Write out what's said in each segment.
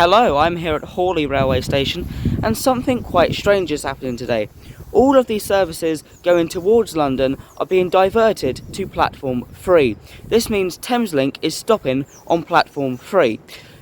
Hello, I'm here at Horley railway station and something quite strange is happening today. All of these services going towards London are being diverted to platform 3. This means Thameslink is stopping on platform 3.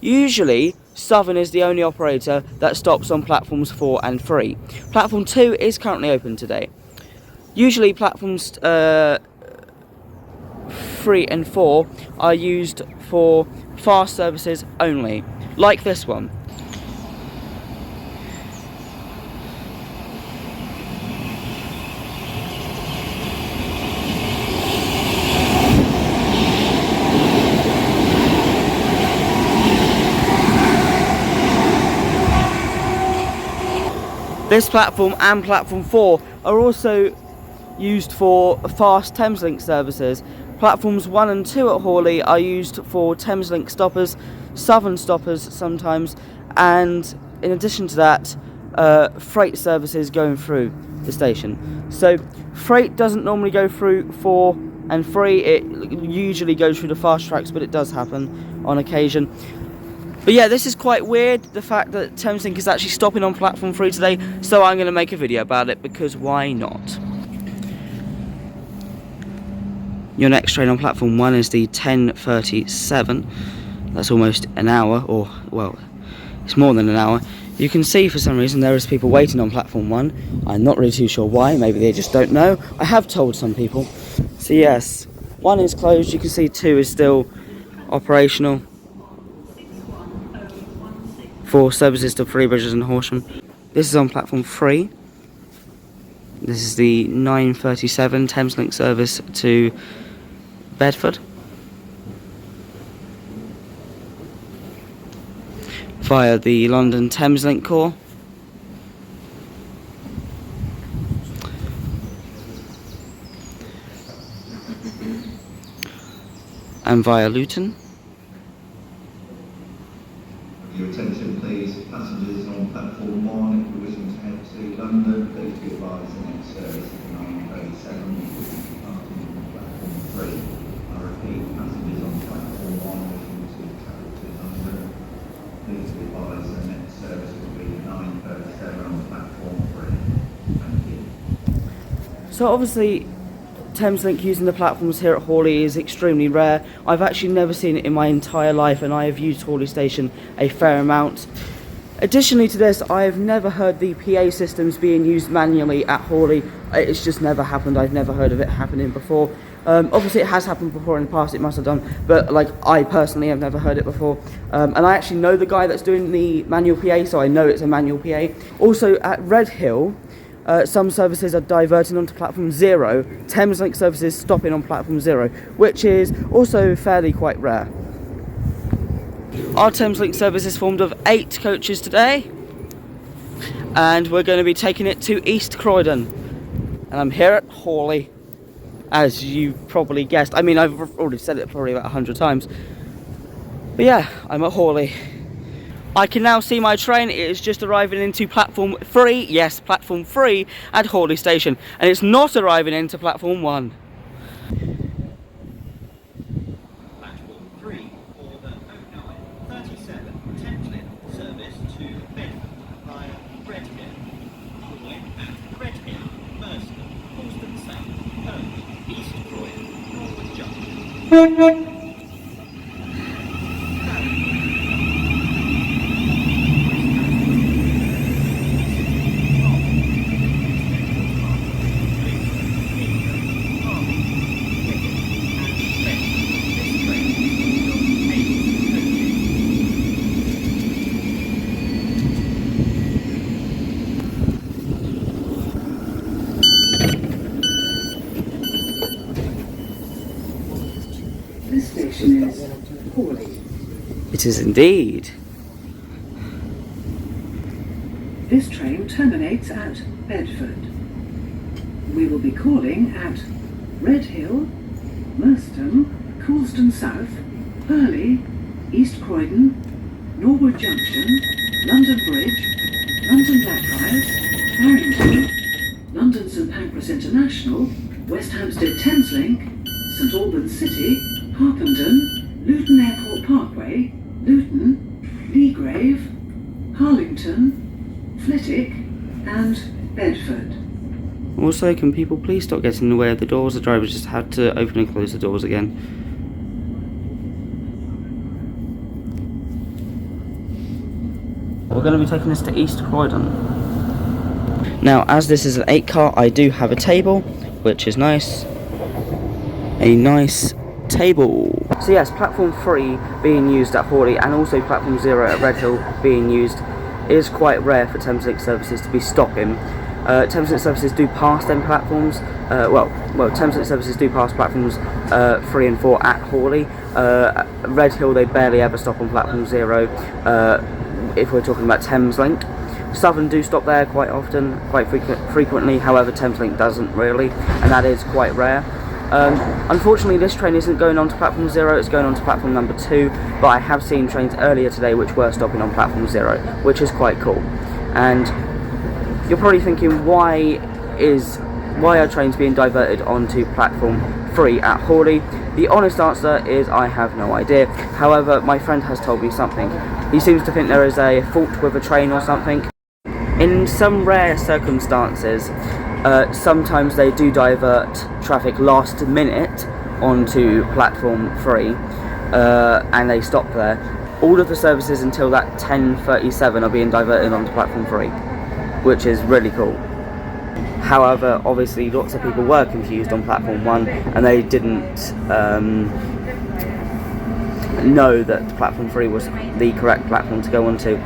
Usually, Southern is the only operator that stops on platforms 4 and 3. Platform 2 is currently open today. Usually platforms 3 and 4 are used for fast services only, like this one. This platform and platform 4 are also used for fast Thameslink services. Platforms 1 and 2 at Horley are used for Thameslink stoppers, Southern stoppers sometimes, and in addition to that, freight services going through the station. So freight doesn't normally go through 4 and 3, it usually goes through the fast tracks, but it does happen on occasion. But yeah, this is quite weird, the fact that Thameslink is actually stopping on platform 3 today, so I'm going to make a video about it, because why not? Your next train on platform 1 is the 10:37. That's almost an hour, or, well, it's more than an hour. You can see for some reason there is people waiting on platform 1. I'm not really too sure why, maybe they just don't know. I have told some people. So yes, 1 is closed, you can see 2 is still operational for services to Freebridges and Horsham. This is on platform 3. This is the 9:37 Thameslink service to Bedford via the London Thameslink core. And via Luton. Your attention please, passengers on platform 1, if you're wishing to head to London, please be advised the next service is 9:37, which will be departing on platform 3. I repeat, passengers on platform 1 wishing to travel to London, please be advised the next service will be 9:37 on platform 3. Thank you. So obviously Thameslink using the platforms here at Horley is extremely rare. I've actually never seen it in my entire life, and I have used Horley Station a fair amount. Additionally to this, I've never heard the PA systems being used manually at Horley. It's just never happened. I've never heard of it happening before. Obviously it has happened before in the past, it must have done, but like I personally have never heard it before. And I actually know the guy that's doing the manual PA, so I know it's a manual PA. Also at Red Hill, some services are diverting onto platform 0. Thameslink services stopping on platform 0, which is also fairly quite rare. Our Thameslink service is formed of 8 coaches today, and we're going to be taking it to East Croydon. And I'm here at Horley, as you probably guessed. I mean, I've already said it probably about 100 times. But yeah, I'm at Horley. I can now see my train. It is just arriving into platform 3, yes, platform 3 at Horley Station, and it's not arriving into platform 1. Platform 3 for the 09:37 Thameslink service to Bedford via Red Hill. Horley at Red Hill, Merstham, Horston South, Horley, East Croydon, Norwood Junction. This station is Horley. It is indeed. This train terminates at Bedford. We will be calling at Red Hill, Merstham, Horston South, Horley, East Croydon, Norwood Junction, London Bridge, London Blackfriars, Barrington, London St Pancras International, West Hampstead Thameslink, St Albans City, Harpenden, Luton Airport Parkway, Luton, Leagrave, Harlington, Flitwick and Bedford. Also, can people please stop getting in the way of the doors? The driver just had to open and close the doors again. We're going to be taking this to East Croydon. Now, as this is an 8 car, I do have a table, which is nice. A nice table. So yes, platform 3 being used at Horley and also platform 0 at Redhill being used is quite rare for Thameslink services to be stopping. Thameslink services do pass them platforms. Thameslink services do pass platforms 3 and 4 at Horley. Redhill, they barely ever stop on platform 0. If we're talking about Thameslink, Southern do stop there quite often, quite frequently. However, Thameslink doesn't really, and that is quite rare. Unfortunately, this train isn't going on to platform 0, it's going on to platform number 2, but I have seen trains earlier today which were stopping on platform 0, which is quite cool. And you're probably thinking, why are trains being diverted onto platform 3 at Horley? The honest answer is I have no idea. However, my friend has told me something. He seems to think there is a fault with a train or something. In some rare circumstances, sometimes they do divert traffic last minute onto platform 3 and they stop there. All of the services until that 10:37 are being diverted onto platform 3, which is really cool. However, obviously lots of people were confused on platform 1 and they didn't know that platform 3 was the correct platform to go onto.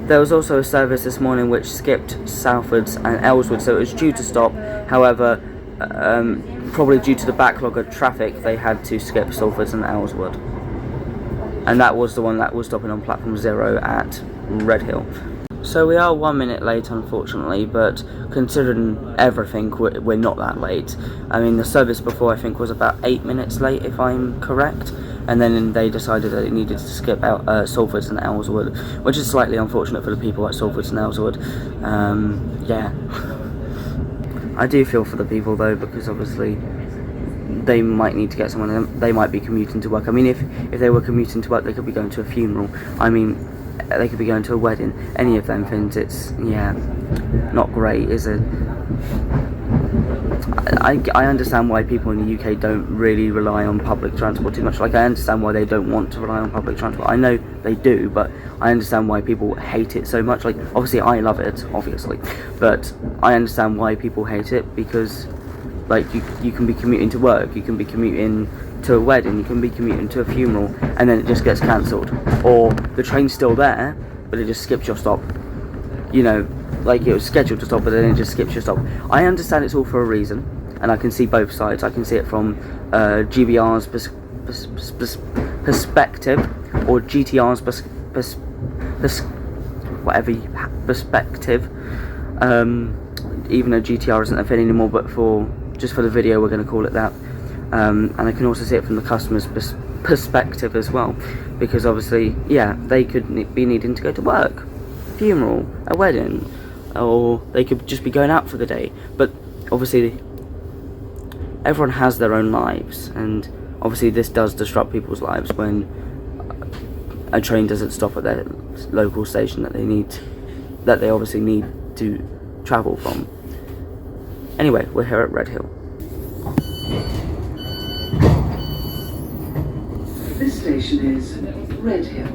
There was also a service this morning which skipped Salfords and Ellswood, so it was due to stop. However, probably due to the backlog of traffic, they had to skip Salfords and Ellswood. And that was the one that was stopping on platform 0 at Redhill. So we are 1 minute late, unfortunately, but considering everything, we're not that late. I mean, the service before, I think, was about 8 minutes late, if I'm correct. And then they decided that it needed to skip out Salfords and Ellswood, which is slightly unfortunate for the people at Salfords and Ellswood. Yeah. I do feel for the people, though, because obviously they might need to get someone, they might be commuting to work. I mean, if they were commuting to work, they could be going to a funeral. I mean, they could be going to a wedding. Any of them things, it's, yeah, not great, is it? I understand why people in the UK don't really rely on public transport too much. Like, I understand why they don't want to rely on public transport. I know they do, but I understand why people hate it so much. Like, obviously I love it, obviously, but I understand why people hate it, because like you can be commuting to work, you can be commuting to a wedding, you can be commuting to a funeral, and then it just gets cancelled, or the train's still there but it just skips your stop. You know, like it was scheduled to stop but then it just skips your stop. I understand it's all for a reason, and I can see both sides. I can see it from GBR's perspective, or GTR's perspective, even though GTR isn't a thing anymore, but just for the video we're going to call it that. And I can also see it from the customer's perspective as well, because obviously, yeah, they could be needing to go to work, funeral, a wedding, or they could just be going out for the day. But obviously everyone has their own lives, and obviously this does disrupt people's lives when a train doesn't stop at their local station that they obviously need to travel from. Anyway, we're here at Redhill. This station is Redhill.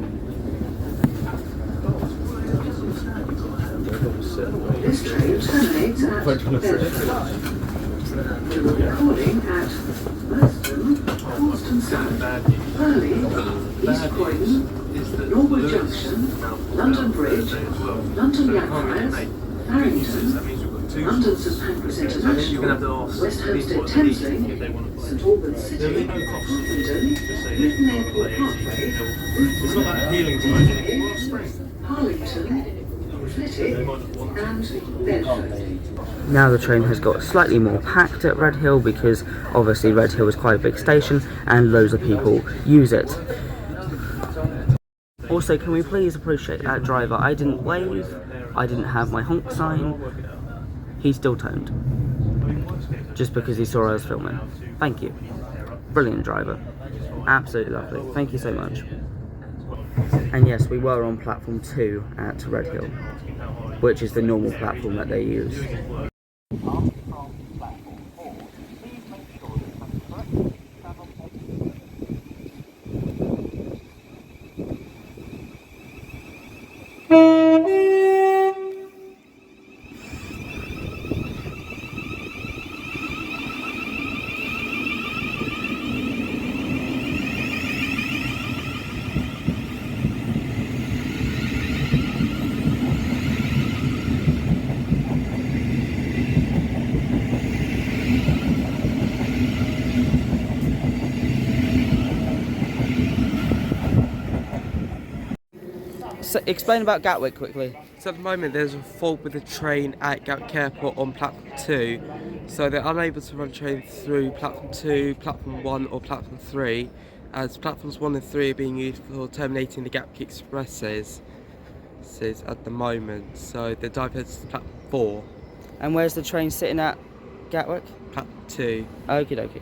This train terminates at Bedford. We will be calling at Merstham, Horston South, Horley, East Croydon, Norwood Junction, London Bridge, London Blackfriars, Farrington, London St Pancras International, West Hampstead Thameslink, St Albans City, Harpenden, Luton Airport Parkway, Harlington, Flitwick and Bedford. Now the train has got slightly more packed at Redhill, because obviously Redhill is quite a big station and loads of people use it. Also, can we please appreciate that driver? I didn't wave, I didn't have my honk sign, he still toned, just because he saw I was filming. Thank you. Brilliant driver. Absolutely lovely. Thank you so much. And yes, we were on platform 2 at Redhill, which is the normal platform that they use. So explain about Gatwick quickly. So at the moment there's a fault with the train at Gatwick Airport on platform 2, so they're unable to run trains through platform 2, platform 1 or platform 3, as platforms 1 and 3 are being used for terminating the Gatwick Expresses at the moment, so they're diverted to platform 4. And where's the train sitting at Gatwick? Platform 2. Okie dokie.